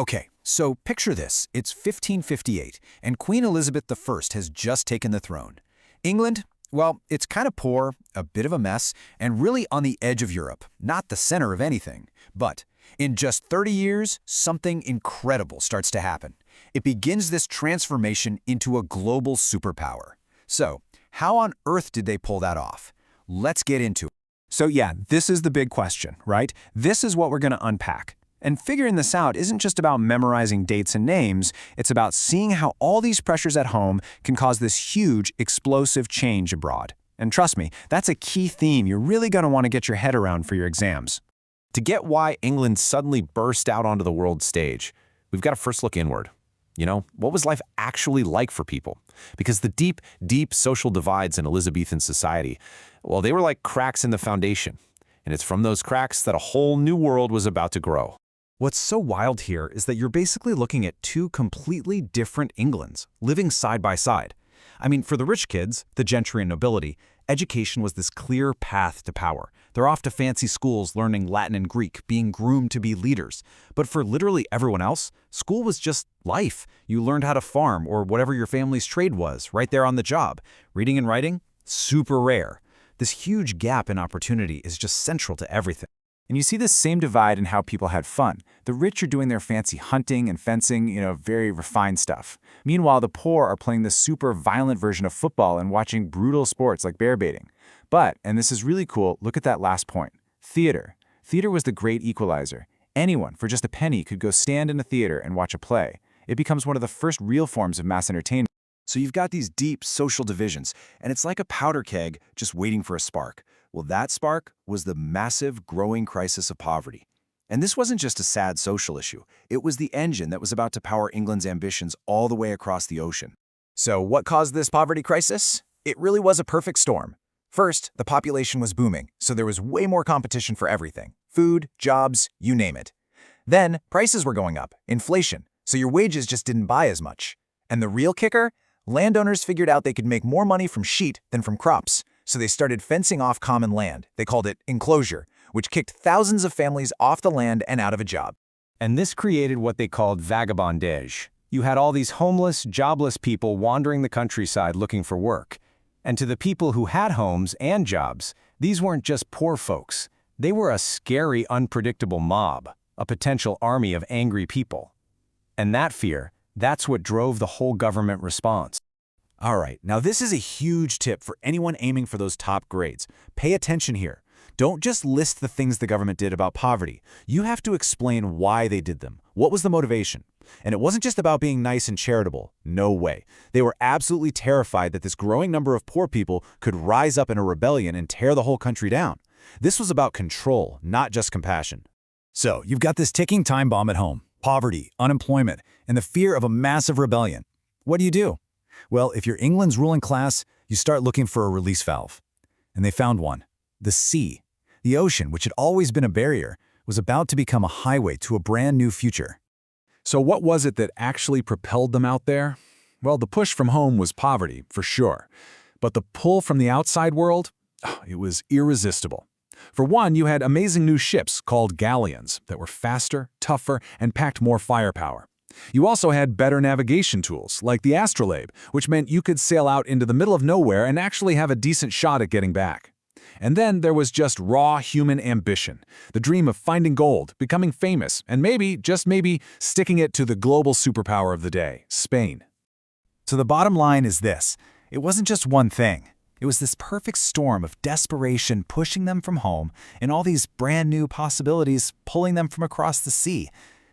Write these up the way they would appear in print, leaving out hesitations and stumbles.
Okay, so picture this. It's 1558, and Queen Elizabeth I has just taken the throne. England, well, it's kind of poor, a bit of a mess, and really on the edge of Europe, not the center of anything. But in just 30 years, something incredible starts to happen. It begins this transformation into a global superpower. So, how on earth did they pull that off? Let's get into it. So yeah, this is the big question, right? This is what we're going to unpack. And figuring this out isn't just about memorizing dates and names, it's about seeing how all these pressures at home can cause this huge, explosive change abroad. And trust me, that's a key theme you're really going to want to get your head around for your exams. To get why England suddenly burst out onto the world stage, we've got to first look inward. What was life actually like for people? Because the deep, deep social divides in Elizabethan society, well, they were like cracks in the foundation. And it's from those cracks that a whole new world was about to grow. What's so wild here is that you're basically looking at two completely different Englands, living side by side. I mean, for the rich kids, the gentry and nobility, education was this clear path to power. They're off to fancy schools learning Latin and Greek, being groomed to be leaders. But for literally everyone else, school was just life. You learned how to farm or whatever your family's trade was, right there on the job. Reading and writing? Super rare. This huge gap in opportunity is just central to everything. And you see this same divide in how people had fun. The rich are doing their fancy hunting and fencing, very refined stuff. Meanwhile, the poor are playing the super violent version of football and watching brutal sports like bear baiting. But, and this is really cool, look at that last point. Theater. Theater was the great equalizer. Anyone, for just a penny, could go stand in a theater and watch a play. It becomes one of the first real forms of mass entertainment. So you've got these deep social divisions, and it's like a powder keg just waiting for a spark. Well, that spark was the massive, growing crisis of poverty. And this wasn't just a sad social issue. It was the engine that was about to power England's ambitions all the way across the ocean. So what caused this poverty crisis? It really was a perfect storm. First, the population was booming, so there was way more competition for everything. Food, jobs, you name it. Then, prices were going up, inflation, so your wages just didn't buy as much. And the real kicker? Landowners figured out they could make more money from sheet than from crops. So they started fencing off common land. They called it enclosure, which kicked thousands of families off the land and out of a job. And this created what they called vagabondage. You had all these homeless, jobless people wandering the countryside looking for work. And to the people who had homes and jobs, these weren't just poor folks. They were a scary, unpredictable mob, a potential army of angry people. And that fear, that's what drove the whole government response. All right, now this is a huge tip for anyone aiming for those top grades. Pay attention here. Don't just list the things the government did about poverty. You have to explain why they did them. What was the motivation? And it wasn't just about being nice and charitable. No way. They were absolutely terrified that this growing number of poor people could rise up in a rebellion and tear the whole country down. This was about control, not just compassion. So, you've got this ticking time bomb at home. Poverty, unemployment, and the fear of a massive rebellion. What do? Well, if you're England's ruling class, you start looking for a release valve. And they found one. The sea. The ocean, which had always been a barrier, was about to become a highway to a brand new future. So what was it that actually propelled them out there? Well, the push from home was poverty, for sure. But the pull from the outside world? It was irresistible. For one, you had amazing new ships called galleons that were faster, tougher, and packed more firepower. You also had better navigation tools, like the astrolabe, which meant you could sail out into the middle of nowhere and actually have a decent shot at getting back. And then there was just raw human ambition, the dream of finding gold, becoming famous, and maybe, just maybe, sticking it to the global superpower of the day, Spain. So the bottom line is this. It wasn't just one thing. It was this perfect storm of desperation pushing them from home and all these brand new possibilities pulling them from across the sea.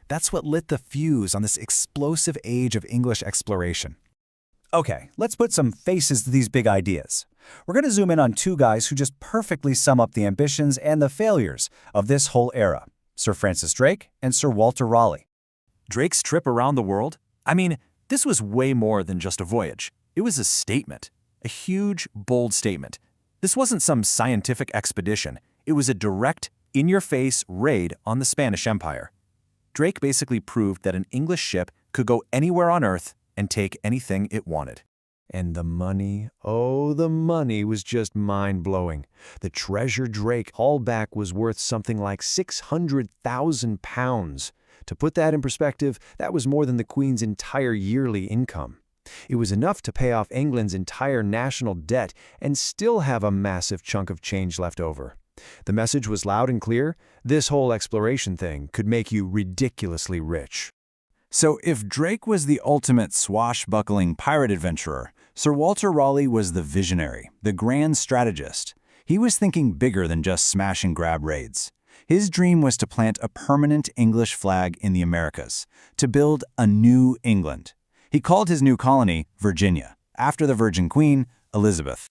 That's what lit the fuse on this explosive age of English exploration. Okay, let's put some faces to these big ideas. We're going to zoom in on two guys who just perfectly sum up the ambitions and the failures of this whole era, Sir Francis Drake and Sir Walter Raleigh. Drake's trip around the world? I mean, this was way more than just a voyage. It was a statement, a huge, bold statement. This wasn't some scientific expedition. It was a direct, in-your-face raid on the Spanish Empire. Drake basically proved that an English ship could go anywhere on Earth and take anything it wanted. And the money, oh, the money was just mind-blowing. The treasure Drake hauled back was worth something like £600,000. To put that in perspective, that was more than the Queen's entire yearly income. It was enough to pay off England's entire national debt and still have a massive chunk of change left over. The message was loud and clear: this whole exploration thing could make you ridiculously rich. So if Drake was the ultimate swashbuckling pirate adventurer, Sir Walter Raleigh was the visionary, the grand strategist. He was thinking bigger than just smash and grab raids. His dream was to plant a permanent English flag in the Americas, to build a new England. He called his new colony Virginia, after the Virgin Queen, Elizabeth.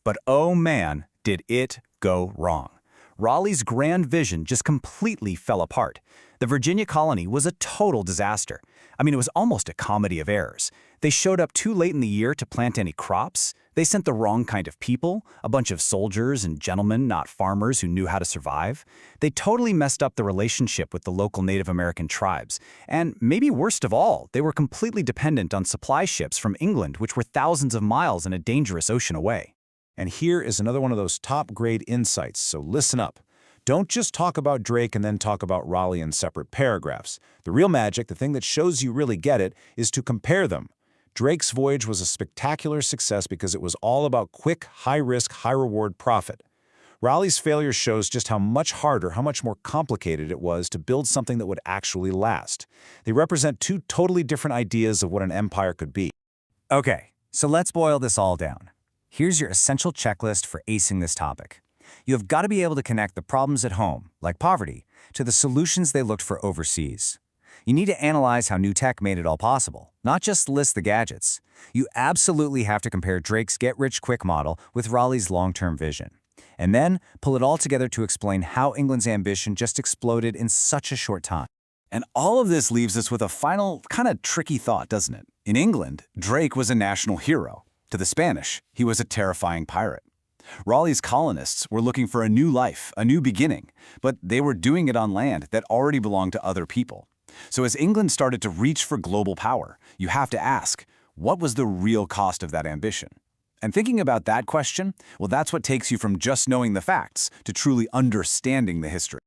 But oh man, did it go wrong. Raleigh's grand vision just completely fell apart. The Virginia colony was a total disaster. I mean, it was almost a comedy of errors. They showed up too late in the year to plant any crops. They sent the wrong kind of people, a bunch of soldiers and gentlemen, not farmers who knew how to survive. They totally messed up the relationship with the local Native American tribes. And maybe worst of all, they were completely dependent on supply ships from England, which were thousands of miles in a dangerous ocean away. And here is another one of those top-grade insights, so listen up. Don't just talk about Drake and then talk about Raleigh in separate paragraphs. The real magic, the thing that shows you really get it, is to compare them. Drake's voyage was a spectacular success because it was all about quick, high-risk, high-reward profit. Raleigh's failure shows just how much harder, how much more complicated it was to build something that would actually last. They represent two totally different ideas of what an empire could be. Okay, so let's boil this all down. Here's your essential checklist for acing this topic. You have got to be able to connect the problems at home, like poverty, to the solutions they looked for overseas. You need to analyze how new tech made it all possible, not just list the gadgets. You absolutely have to compare Drake's get-rich-quick model with Raleigh's long-term vision. And then pull it all together to explain how England's ambition just exploded in such a short time. And all of this leaves us with a final, kind of tricky thought, doesn't it? In England, Drake was a national hero. To the Spanish, he was a terrifying pirate. Raleigh's colonists were looking for a new life, a new beginning, but they were doing it on land that already belonged to other people. So as England started to reach for global power, you have to ask, what was the real cost of that ambition? And thinking about that question, well, that's what takes you from just knowing the facts to truly understanding the history.